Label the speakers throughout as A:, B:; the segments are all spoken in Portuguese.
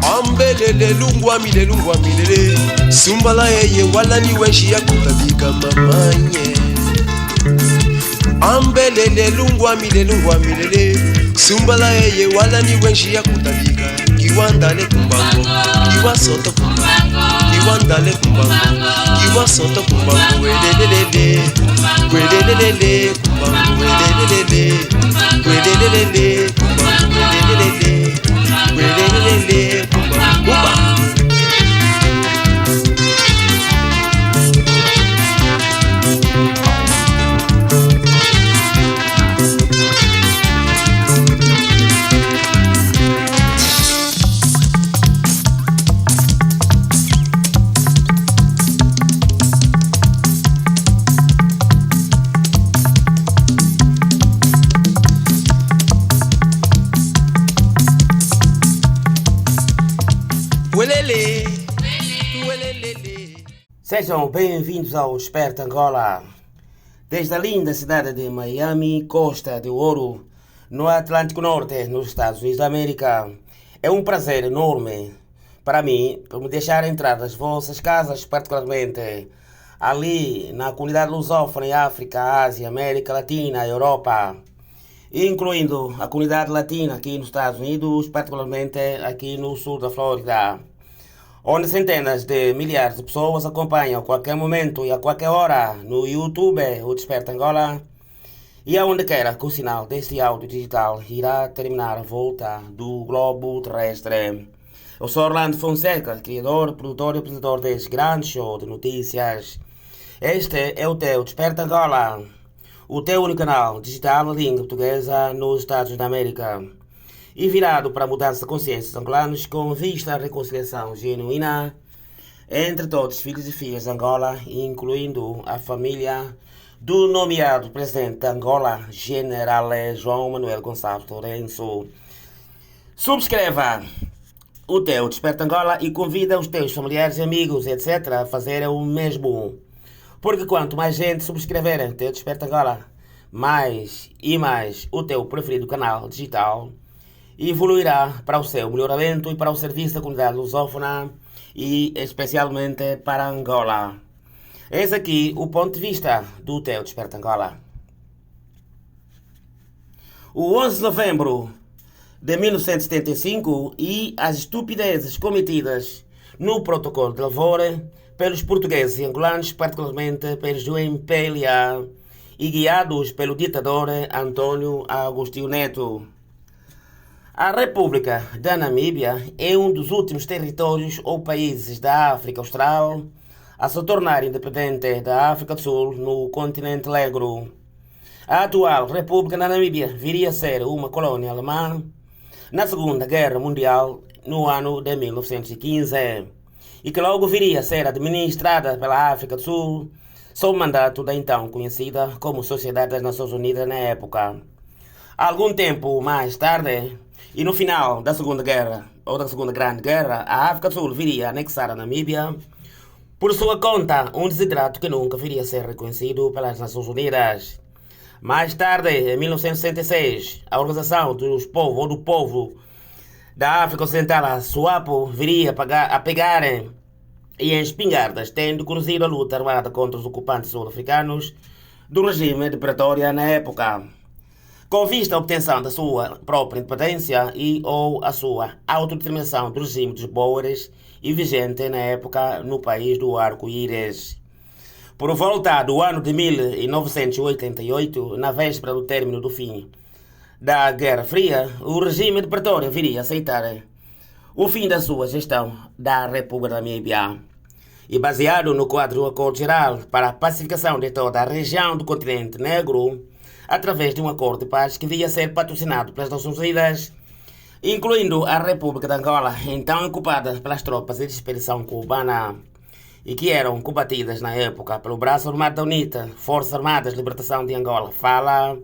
A: Ambelele lungwa milele Sumbala eye wala ni wenshi ya kutabika mamanye Ambelele lungwa milele Sumbala eye wala ni wenshi ya kutabika Kiwandale kumbango, kiwa soto kumbango Kiwandale kumbango, kiwa soto kumbango Welelelele, welelelele kumbango Welelelele, welelelele kumbango Welelelele, welelelele kumbango Uba
B: Sejam bem-vindos ao Esperto Angola. Desde a linda cidade de Miami, Costa de Ouro, no Atlântico Norte, nos Estados Unidos da América. É um prazer enorme para mim por me deixar entrar nas vossas casas, particularmente ali na comunidade lusófona em África, Ásia, América Latina, Europa, incluindo a comunidade latina aqui nos Estados Unidos, particularmente aqui no sul da Flórida, onde centenas de milhares de pessoas acompanham a qualquer momento e a qualquer hora no YouTube o Desperta Angola e aonde quer que o sinal deste áudio digital irá terminar a volta do globo terrestre. Eu sou Orlando Fonseca, criador, produtor e apresentador deste grande show de notícias. Este é o teu Desperta Angola, o teu único canal digital de língua portuguesa nos Estados Unidos da América. E virado para a mudança de consciências angolanos com vista à reconciliação genuína entre todos os filhos e filhas de Angola, incluindo a família do nomeado presidente de Angola, General João Manuel Gonçalves Lourenço. Subscreva o teu Desperta Angola e convida os teus familiares, amigos, etc. a fazerem o mesmo. Porque quanto mais gente subscrever o teu Desperta Angola, mais e mais o teu preferido canal digital evoluirá para o seu melhoramento e para o serviço da comunidade lusófona e especialmente para Angola. Eis aqui o ponto de vista do teu Desperta Angola. O 11 de novembro de 1975 e as estupidezes cometidas no protocolo de Lavore pelos portugueses e angolanos, particularmente pelos do MPLA e guiados pelo ditador António Agostinho Neto. A República da Namíbia é um dos últimos territórios ou países da África Austral a se tornar independente da África do Sul no continente negro. A atual República da Namíbia viria a ser uma colônia alemã na Segunda Guerra Mundial no ano de 1915 e que logo viria a ser administrada pela África do Sul sob o mandato da então conhecida como Sociedade das Nações Unidas na época. Algum tempo mais tarde, e no final da Segunda Guerra, ou da Segunda Grande Guerra, a África do Sul viria a anexar a Namíbia por sua conta, um desidrato que nunca viria a ser reconhecido pelas Nações Unidas. Mais tarde, em 1966, a Organização dos Povos, ou do Povo da África Ocidental, a SWAPO, viria a pegarem e em espingardas, tendo conduzido a luta armada contra os ocupantes sul-africanos do regime de Pretória na época, com vista à obtenção da sua própria independência e ou a sua autodeterminação do regime dos Boers e vigente na época no país do Arco-Íris. Por volta do ano de 1988, na véspera do término do fim da Guerra Fria, o regime de Pretória viria a aceitar o fim da sua gestão da República da Namíbia. E baseado no quadro do Acordo Geral para a Pacificação de toda a região do continente negro, através de um acordo de paz que devia ser patrocinado pelas Nações Unidas, incluindo a República de Angola, então ocupada pelas tropas de expedição cubana, e que eram combatidas na época pelo Braço Armado da UNITA, Forças Armadas de Libertação de Angola, FALA,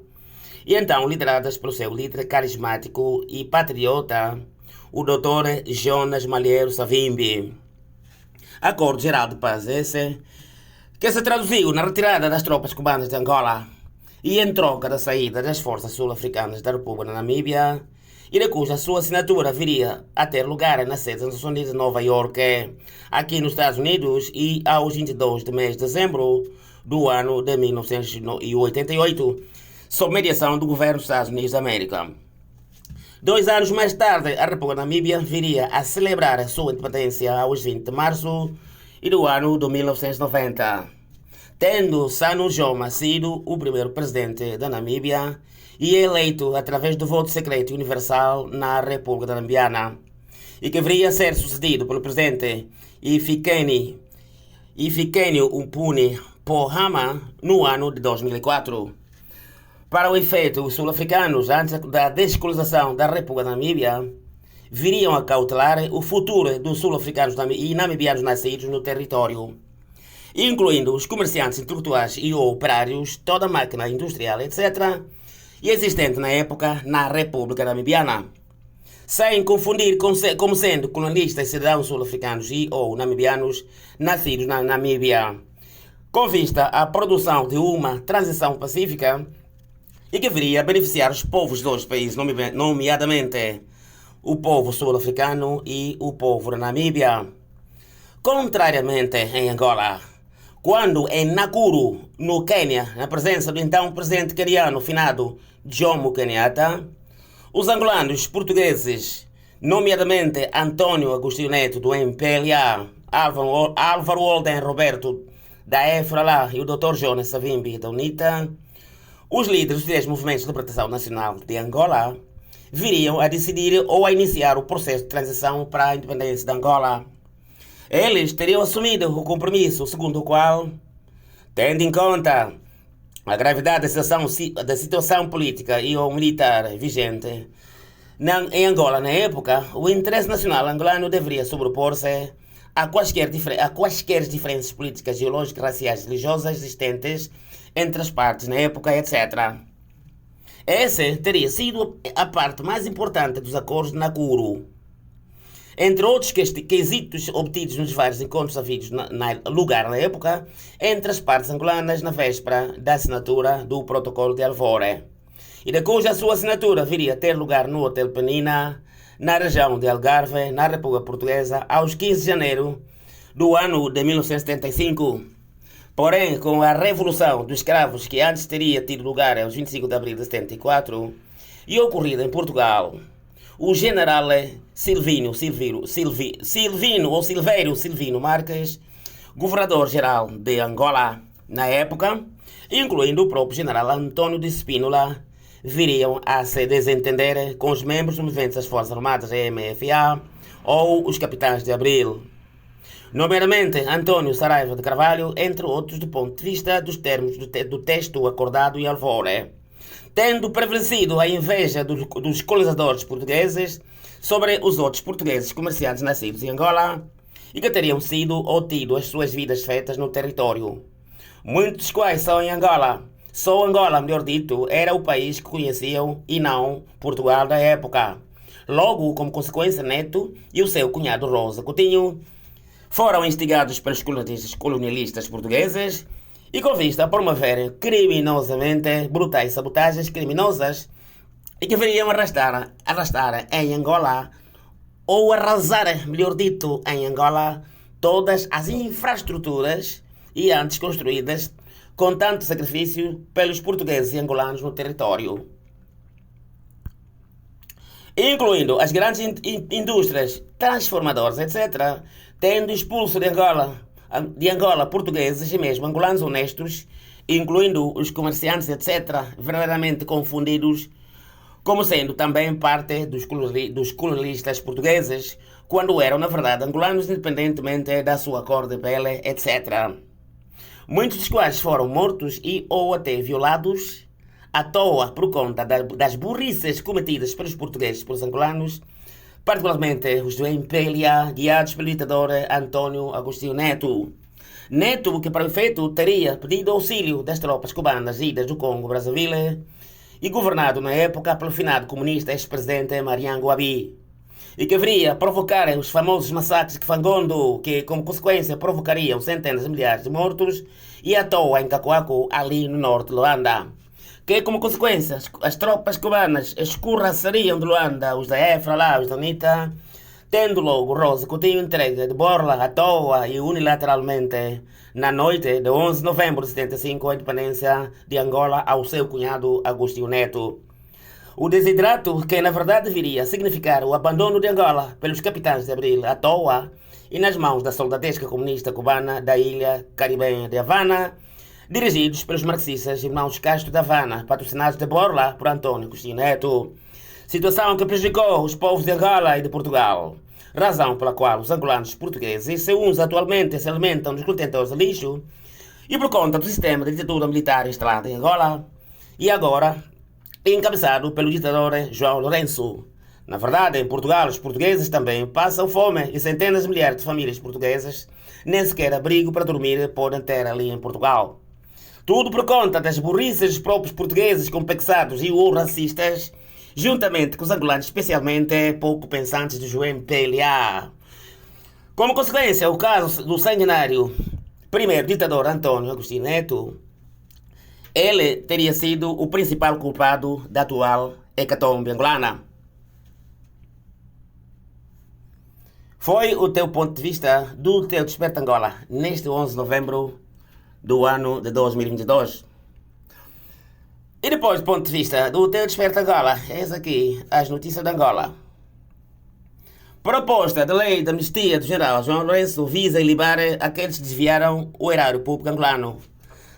B: e então lideradas pelo seu líder carismático e patriota, o Dr. Jonas Malheiro Savimbi. Acordo Geral de Paz esse, que se traduziu na retirada das tropas cubanas de Angola, e em troca da saída das forças sul-africanas da República da Namíbia e de cuja sua assinatura viria a ter lugar na sede das Nações Unidas de Nova York, aqui nos Estados Unidos, e aos 22 de mês de dezembro do ano de 1988, sob mediação do governo dos Estados Unidos da América. 2 anos mais tarde, a República da Namíbia viria a celebrar a sua independência aos 20 de março do ano de 1990, tendo Sanu Joma sido o primeiro presidente da Namíbia e eleito através do voto secreto universal na República Nambiana, e que viria a ser sucedido pelo presidente Hifikepunye Pohamba no ano de 2004. Para o efeito, os sul-africanos, antes da descolonização da República da Namíbia, viriam a cautelar o futuro dos sul-africanos e namibianos nascidos no território, incluindo os comerciantes intelectuais e operários, toda a máquina industrial, etc., e existente na época na República Namibiana, sem confundir como sendo colonialistas e cidadãos sul-africanos e ou namibianos nascidos na Namíbia, com vista à produção de uma transição pacífica e que viria a beneficiar os povos dos dois países, nomeadamente o povo sul-africano e o povo da Namíbia. Contrariamente em Angola, quando em Nakuru, no Quênia, na presença do então presidente queniano finado Jomo Kenyatta, os angolanos portugueses, nomeadamente Antônio Agostinho Neto do MPLA, Álvaro Holden Roberto da EFRALA e o Dr. Jonas Savimbi da UNITA, os líderes dos 10 movimentos de libertação nacional de Angola, viriam a decidir ou a iniciar o processo de transição para a independência de Angola. Eles teriam assumido o compromisso segundo o qual, tendo em conta a gravidade da situação política e ou militar vigente em Angola na época, o interesse nacional angolano deveria sobrepor-se a quaisquer diferenças políticas, geológicas, raciais e religiosas existentes entre as partes na época, etc. Essa teria sido a parte mais importante dos acordos de Nakuru. Entre outros quesitos obtidos nos vários encontros havidos lugar na época, entre as partes angolanas na véspera da assinatura do Protocolo de Alvore, e de cuja sua assinatura viria a ter lugar no Hotel Penina, na região de Algarve, na República Portuguesa, aos 15 de janeiro do ano de 1975. Porém, com a Revolução dos Escravos, que antes teria tido lugar aos 25 de abril de 74 e ocorrido em Portugal, o general Silvério Marques, governador-geral de Angola na época, incluindo o próprio general António de Spínola, viriam a se desentender com os membros dos movimentos das Forças Armadas MFA ou os Capitães de Abril, nomeadamente António Saraiva de Carvalho, entre outros, do ponto de vista dos termos do texto acordado em Alvore, tendo prevalecido a inveja dos colonizadores portugueses sobre os outros portugueses comerciantes nascidos em Angola e que teriam sido ou tido as suas vidas feitas no território, muitos dos quais são em Angola. Só Angola, melhor dito, era o país que conheciam e não Portugal da época. Logo, como consequência, Neto e o seu cunhado Rosa Coutinho foram instigados pelos colonialistas portugueses e com vista a promover criminosamente brutais sabotagens criminosas e que viriam arrastar em Angola, ou arrasar, melhor dito, em Angola, todas as infraestruturas e antes construídas com tanto sacrifício pelos portugueses e angolanos no território, incluindo as grandes indústrias transformadoras, etc., tendo expulso de Angola portugueses e mesmo angolanos honestos, incluindo os comerciantes, etc., verdadeiramente confundidos como sendo também parte dos colonialistas portugueses, quando eram, na verdade, angolanos independentemente da sua cor de pele, etc. Muitos dos quais foram mortos e ou até violados à toa por conta das burrices cometidas pelos portugueses e pelos angolanos, particularmente os do MPLA, guiados pelo ditador Antônio Agostinho Neto. Neto, que para o efeito teria pedido auxílio das tropas cubanas idas do Congo Brazzaville e governado na época pelo finado comunista ex-presidente Mariano Guabi, e que viria a provocar os famosos massacres de Fangondo, que como consequência provocariam centenas de milhares de mortos, e à toa em Cacoaco, ali no norte de Luanda. que, como consequência, as tropas cubanas escorraçariam de Luanda os da EFRA lá, os da UNITA, tendo logo Rosa Coutinho entregue de borla à toa e unilateralmente na noite de 11 de novembro de 75 a independência de Angola ao seu cunhado Agostinho Neto. O desidrato, que na verdade deveria significar o abandono de Angola pelos capitães de Abril à toa e nas mãos da soldadesca comunista cubana da ilha caribenha de Havana, dirigidos pelos marxistas irmãos Castro da Havana, patrocinados de borla por António Agostinho Neto. Situação que prejudicou os povos de Angola e de Portugal. Razão pela qual os angolanos portugueses, se uns atualmente se alimentam dos contentores de lixo, e por conta do sistema de ditadura militar instalado em Angola, e agora encabeçado pelo ditador João Lourenço. Na verdade, em Portugal, os portugueses também passam fome e centenas de milhares de famílias portuguesas nem sequer abrigo para dormir podem ter ali em Portugal. Tudo por conta das burrices dos próprios portugueses complexados e ou racistas, juntamente com os angolanos, especialmente pouco pensantes do MPLA. Como consequência, o caso do sanguinário primeiro ditador António Agostinho Neto, ele teria sido o principal culpado da atual hecatombe angolana. Foi o teu ponto de vista do teu Desperta Angola neste 11 de novembro do ano de 2022. E depois do ponto de vista do teu Desperta Angola, eis aqui as notícias de Angola. Proposta de lei de amnistia do general João Lourenço visa ilibar aqueles que desviaram o erário público angolano,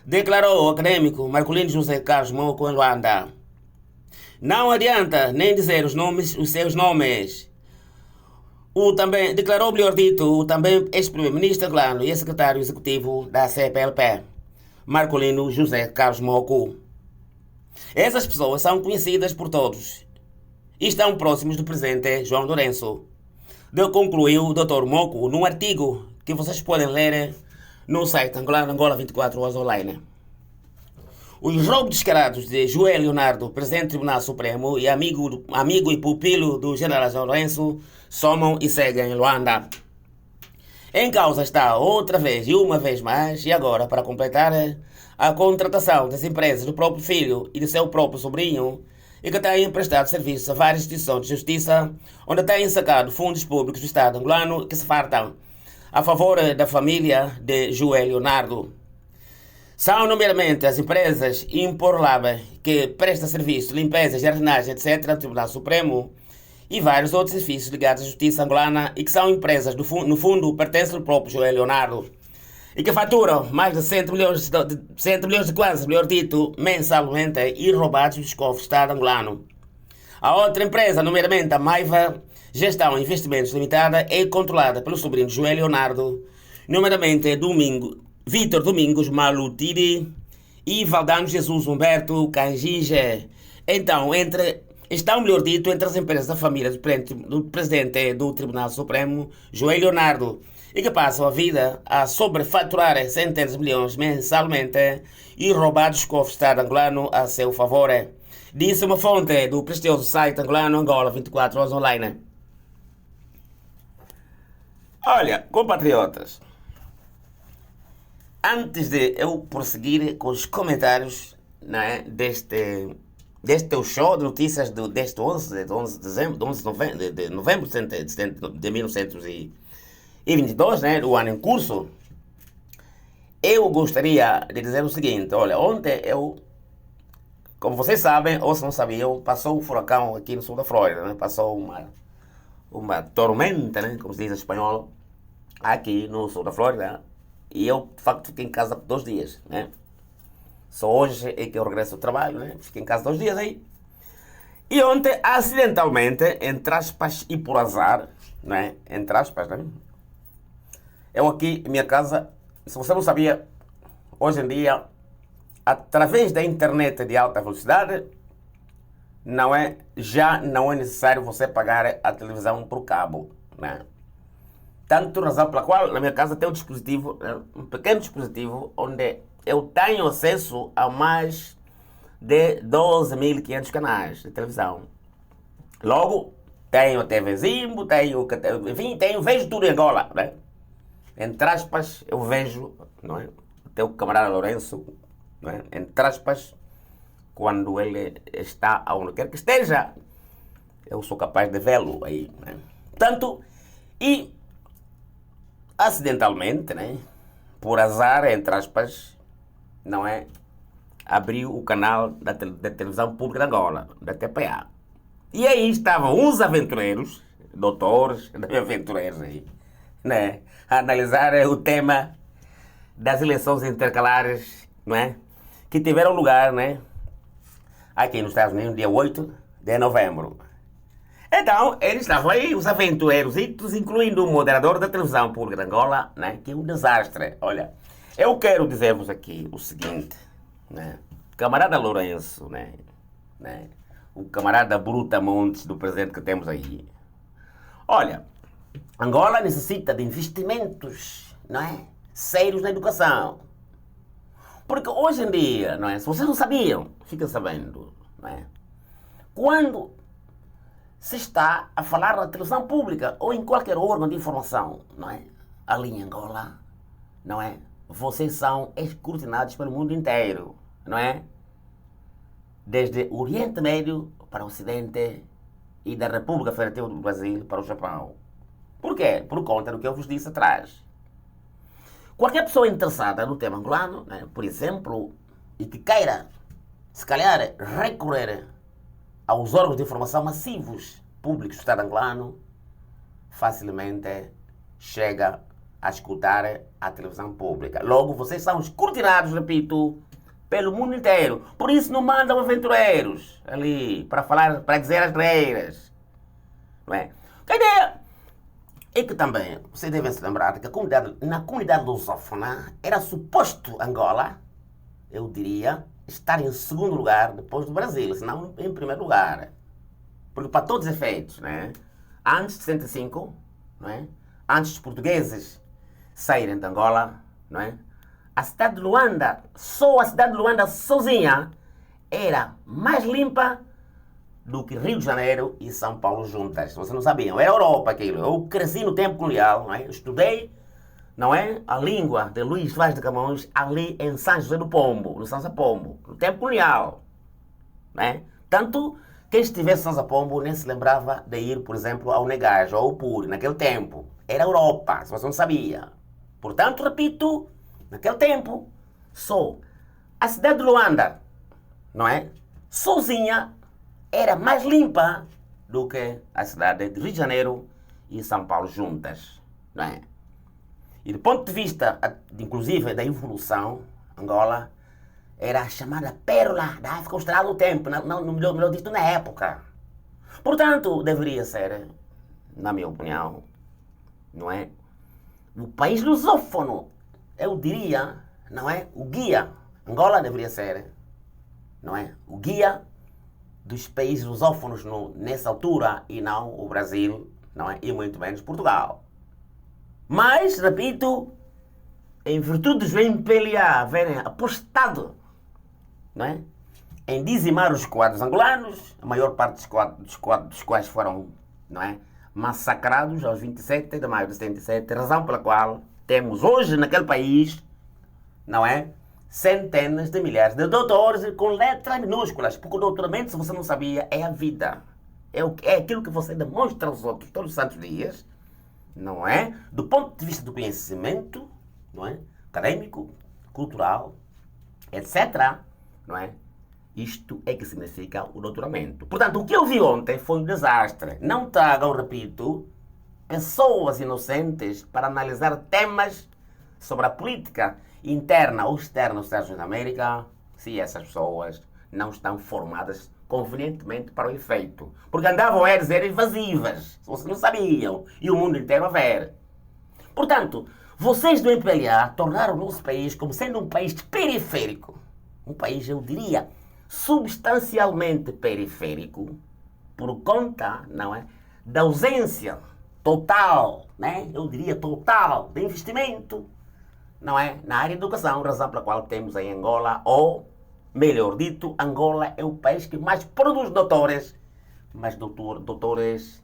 B: declarou o académico Marcolino José Carlos Moco em Luanda. Não adianta nem dizer os seus nomes. Melhor dito, o também ex-primeiro-ministro angolano e secretário executivo da CPLP, Marcolino José Carlos Moco. Essas pessoas são conhecidas por todos e estão próximos do presidente João Lourenço. Concluiu o Dr. Moco num artigo que vocês podem ler no site Angola 24 horas online. Os roubos descarados de João Leonardo, presidente do Tribunal Supremo e amigo e pupilo do general João Lourenço, somam e seguem em Luanda. Em causa está outra vez e uma vez mais, e agora para completar, a contratação das empresas do próprio filho e do seu próprio sobrinho, e que têm prestado serviço a várias instituições de justiça, onde têm sacado fundos públicos do Estado angolano que se fartam a favor da família de João Leonardo. São, nomeadamente, as empresas Imporlab, que presta serviço de limpeza, jardinagem, etc., ao Tribunal Supremo, e vários outros edifícios ligados à justiça angolana e que são empresas, no fundo, pertencem ao próprio João Leonardo, e que faturam mais de 100 milhões de kwanzas, melhor dito, mensalmente, e roubados dos cofres do Estado angolano. A outra empresa, nomeadamente a Maiva Gestão e Investimentos Limitada, é controlada pelo sobrinho de João Leonardo, nomeadamente Vítor Domingos Malutiri e Valdano Jesus Humberto Canjige. Então, melhor dito, entre as empresas da família do presidente do Tribunal Supremo, João Leonardo, e que passam a vida a sobrefaturar centenas de milhões mensalmente e roubar dos cofres do Estado angolano a seu favor. Disse uma fonte do prestigioso site angolano Angola 24 horas online. Olha, compatriotas, antes de eu prosseguir com os comentários, né, deste teu show de notícias deste 11 de novembro de 1922, né, do ano em curso, eu gostaria de dizer o seguinte. Olha, ontem como vocês sabem, ou se não sabiam, passou um furacão aqui no sul da Flórida, né? Passou uma tormenta, né, como se diz em espanhol, aqui no sul da Flórida. E eu, de facto, fiquei em casa por 2 dias, né? Só hoje é que eu regresso ao trabalho, né? Fiquei em casa 2 dias aí. E ontem, acidentalmente, entre aspas e por azar, né? Entre aspas, né? Eu aqui, minha casa, se você não sabia, hoje em dia, através da internet de alta velocidade, já não é necessário você pagar a televisão por cabo, né? Tanto razão pela qual na minha casa tem um pequeno dispositivo onde eu tenho acesso a mais de 12.500 canais de televisão. Logo, tenho a TV Zimbo, vejo tudo em Angola, né? Entre aspas, eu vejo, não é? O teu camarada Lourenço, não é? Entre aspas, quando ele está onde quer que esteja, eu sou capaz de vê-lo aí, né? Portanto, e acidentalmente, né, por azar, entre aspas, não é, abriu o canal da televisão pública de Angola, da TPA. E aí estavam uns aventureiros, doutores, aventureiros aí, né, a analisar o tema das eleições intercalares, não é, que tiveram lugar, né, aqui nos Estados Unidos, dia 8 de novembro. Então, eles estavam aí, os aventureiros, incluindo o moderador da televisão pública de Angola, né, que é um desastre. Olha, eu quero dizer-vos aqui o seguinte, né, camarada Lourenço, né, o camarada Brutamontes do presidente que temos aí. Olha, Angola necessita de investimentos, não é, sérios na educação. Porque hoje em dia, não é, se vocês não sabiam, fiquem sabendo, não é, quando se está a falar na televisão pública ou em qualquer órgão de informação, não é? Ali em Angola, não é? Vocês são escrutinados pelo mundo inteiro, não é? Desde o Oriente Médio para o Ocidente e da República Federativa do Brasil para o Japão. Por quê? Por conta do que eu vos disse atrás. Qualquer pessoa interessada no tema angolano, né, por exemplo, e que queira, se calhar, recorrer aos órgãos de informação massivos públicos do Estado angolano, facilmente chega a escutar a televisão pública. Logo, vocês são escrutinados, repito, pelo mundo inteiro. Por isso não mandam aventureiros ali para falar, para dizer as regras. Não é? A ideia é que também, vocês devem se lembrar que na comunidade lusófona era suposto Angola, eu diria, estar em segundo lugar depois do Brasil, se não em primeiro lugar. Porque para todos os efeitos, né, antes de 65, não é, antes dos portugueses saírem de Angola, não é, a cidade de Luanda, só a cidade de Luanda sozinha, era mais limpa do que Rio de Janeiro e São Paulo juntas. Vocês não sabiam, era Europa aquilo. Eu cresci no tempo colonial, não é, eu estudei, não é, a língua de Luís Vaz de Camões ali em São José do Pombo, no Sansa Pombo, no tempo colonial, né? Tanto quem estivesse em Sansa Pombo nem se lembrava de ir, por exemplo, ao Negajo ou ao Puri, naquele tempo. Era Europa, se você não sabia. Portanto, repito, naquele tempo, só a cidade de Luanda, não é, sozinha, era mais limpa do que a cidade de Rio de Janeiro e São Paulo juntas, não é? E do ponto de vista, inclusive, da evolução, Angola era a chamada pérola da África Austral do tempo, melhor dito, na época. Portanto, deveria ser, na minha opinião, não é, o país lusófono, eu diria, não é, o guia. Angola deveria ser, não é, o guia dos países lusófonos nessa altura e não o Brasil, não é, e muito menos Portugal. Mas, repito, em virtude dos MPLA haverem apostado, não é, em dizimar os quadros angolanos, a maior parte dos quais foram, não é, massacrados aos 27 de maio de 77, razão pela qual temos hoje naquele país, não é, centenas de milhares de doutores com letras minúsculas, porque o doutoramento, se você não sabia, é a vida. É aquilo que você demonstra aos outros todos os santos dias, não é? Do ponto de vista do conhecimento, não é? Acadêmico, cultural, etc. Não é? Isto é que significa o doutoramento. Portanto, o que eu vi ontem foi um desastre. Não tragam, repito, pessoas inocentes para analisar temas sobre a política interna ou externa dos Estados Unidos da América, se essas pessoas não estão formadas convenientemente para o efeito. Porque andavam a dizer evasivas, se vocês não sabiam, e o mundo inteiro a ver. Portanto, vocês do MPLA tornaram o nosso país como sendo um país periférico. Um país, eu diria, substancialmente periférico, por conta, não é, da ausência total, né, eu diria total, de investimento, não é, na área de educação, razão pela qual temos em Angola, ou, melhor dito, Angola é o país que mais produz doutores, mas doutores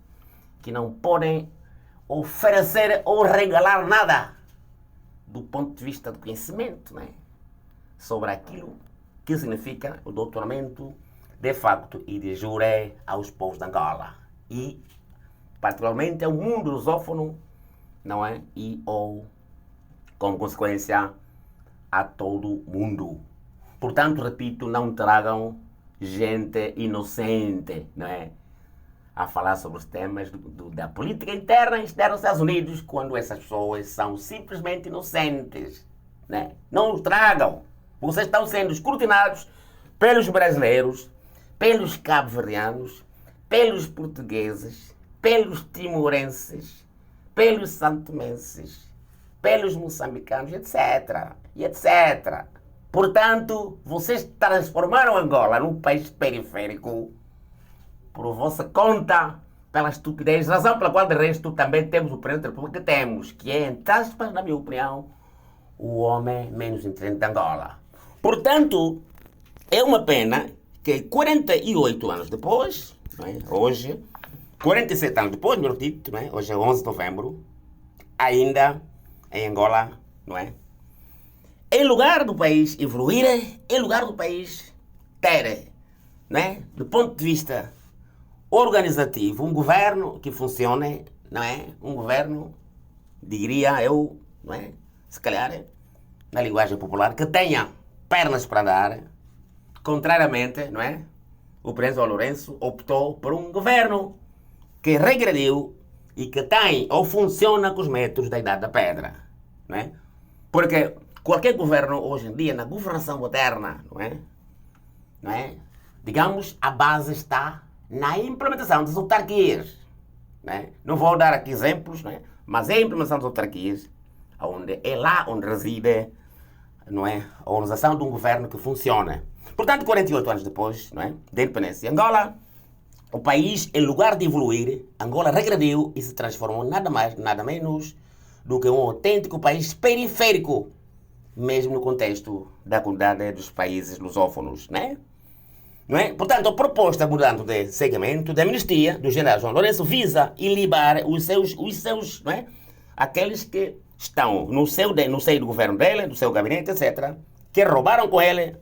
B: que não podem oferecer ou regalar nada do ponto de vista do conhecimento, né, sobre aquilo que significa o doutoramento de facto e de jure aos povos de Angola. E, particularmente, ao mundo lusófono, não é? E, ou, como consequência, a todo o mundo. Portanto, repito, não tragam gente inocente, não é? A falar sobre os temas da política interna e externa dos Estados Unidos, quando essas pessoas são simplesmente inocentes, né? Não os tragam. Vocês estão sendo escrutinados pelos brasileiros, pelos cabo-verdianos, pelos portugueses, pelos timorenses, pelos santomenses, pelos moçambicanos, etc. E etc. Portanto, vocês transformaram Angola num país periférico por vossa conta, pela estupidez, razão pela qual, de resto, também temos o Presidente da República que temos, que é, entre aspas, na minha opinião, o homem menos inteligente de Angola. Portanto, é uma pena que 48 anos depois, não é? Hoje, 47 anos depois, melhor dito, não é? Hoje é 11 de novembro, ainda em Angola, não é? Em lugar do país evoluir, em lugar do país ter, não é? Do ponto de vista organizativo, um governo que funcione, não é? Um governo, diria eu, não é? Se calhar, na linguagem popular, que tenha pernas para andar, contrariamente, não é? O presidente João Lourenço optou por um governo que regrediu e que tem ou funciona com os métodos da Idade da Pedra, não é? Porque qualquer governo hoje em dia, na governação moderna, não é? Não é? Digamos, a base está na implementação das autarquias. Não é? Não vou dar aqui exemplos, não é? Mas é a implementação das autarquias, onde é lá onde reside, não é? A organização de um governo que funciona. Portanto, 48 anos depois, não é? Da independência de Angola, o país, em lugar de evoluir, Angola regrediu e se transformou nada mais, nada menos do que um autêntico país periférico, mesmo no contexto da comunidade dos países lusófonos, né? Não é? Portanto, a proposta, mudando de segmento, da amnistia do general João Lourenço visa ilibar os seus, não é? Aqueles que estão no seio do governo dele, do seu gabinete, etc., que roubaram com ele,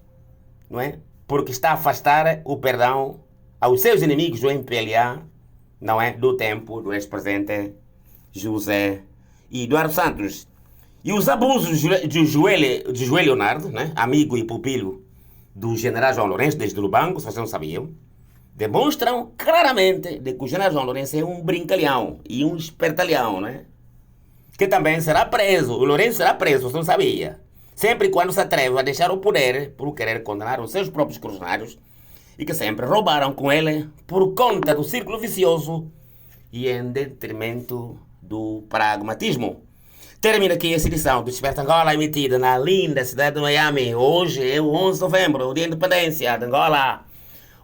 B: não é? Porque está a afastar o perdão aos seus inimigos do MPLA, não é? Do tempo do ex-presidente José Eduardo Santos. E os abusos de João Leonardo, né? Amigo e pupilo do general João Lourenço, desde o banco, se vocês não sabiam, demonstram claramente de que o general João Lourenço é um brincalhão e um espertalhão, né? Que também será preso. O Lourenço será preso, você não sabia. Sempre e quando se atreve a deixar o poder por querer condenar os seus próprios correligionários e que sempre roubaram com ele por conta do círculo vicioso e em detrimento do pragmatismo. Termina aqui essa edição do Desperta Angola, emitida na linda cidade de Miami. Hoje é o 11 de novembro, o dia da independência de Angola.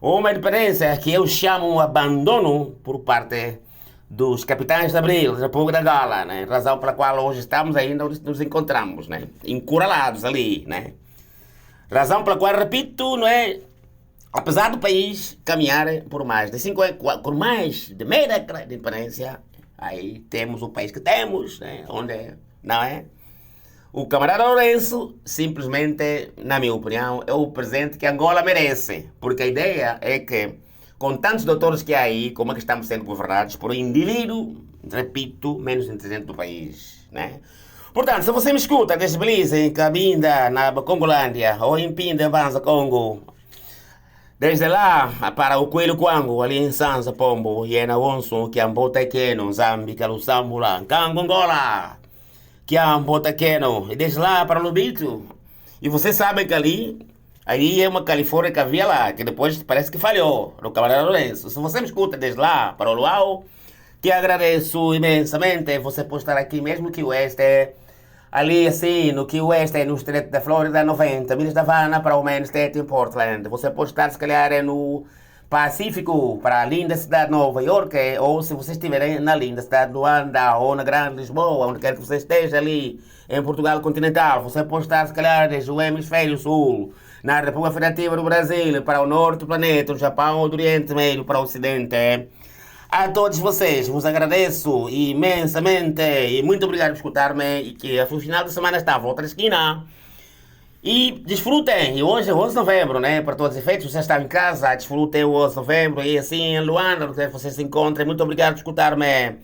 B: Uma independência que eu chamo um abandono por parte dos capitães de abril da República de Angola, né? Razão pela qual hoje estamos ainda onde nos encontramos, né? Encurralados ali, né? Razão pela qual, repito, não é? Apesar do país caminhar por mais de meia década de independência, aí temos o país que temos, né? Onde, não é? O camarada Lourenço, simplesmente, na minha opinião, é o presidente que Angola merece. Porque a ideia é que, com tantos doutores que há aí, como é que estamos sendo governados por um indivíduo, repito, menos inteligente do país, né? Portanto, se você me escuta desde Belize, em Cabinda, na Congolândia, ou em Pinda, em Banza, Congo, desde lá para o Coelho Quango, ali em Sansa, Pombo, Iena Wonso, Kiambota Keno, Zambica, Luçambula, Cango, Angola, Kiambota Keno, e desde lá para o Lubito. E vocês sabem que ali é uma Califórnia que havia lá, que depois parece que falhou, no Camarada Lourenço. Se você me escuta desde lá para o Luau, te agradeço imensamente. Você pode estar aqui, mesmo que o oeste, ali assim, no que o oeste, no estreito da Flórida, 90 milhas da Havana para o Main State em Portland. Você pode estar, se calhar, no Pacífico, para a linda cidade de Nova York, ou se você estiver na linda cidade de Luanda, ou na grande Lisboa, onde quer que você esteja ali, em Portugal continental. Você pode estar, se calhar, desde o hemisfério sul, na República Federativa do Brasil, para o norte do planeta, o Japão, ou do Oriente Médio para o Ocidente. A todos vocês, vos agradeço imensamente e muito obrigado por escutar-me e que ao final da semana está a volta da esquina. E desfrutem, e hoje é 11 de novembro, né? Para todos os efeitos, vocês estão em casa, desfrutem o 11 de novembro e assim em Luanda, onde vocês se encontrem. Muito obrigado por escutar-me.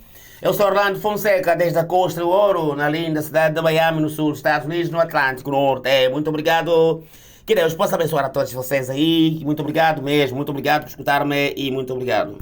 B: Eu sou Orlando Fonseca, desde a Costa do Ouro, na linda cidade de Miami, no sul dos Estados Unidos, no Atlântico Norte. Muito obrigado. Que Deus possa abençoar a todos vocês aí. Muito obrigado mesmo, muito obrigado por escutar-me e muito obrigado.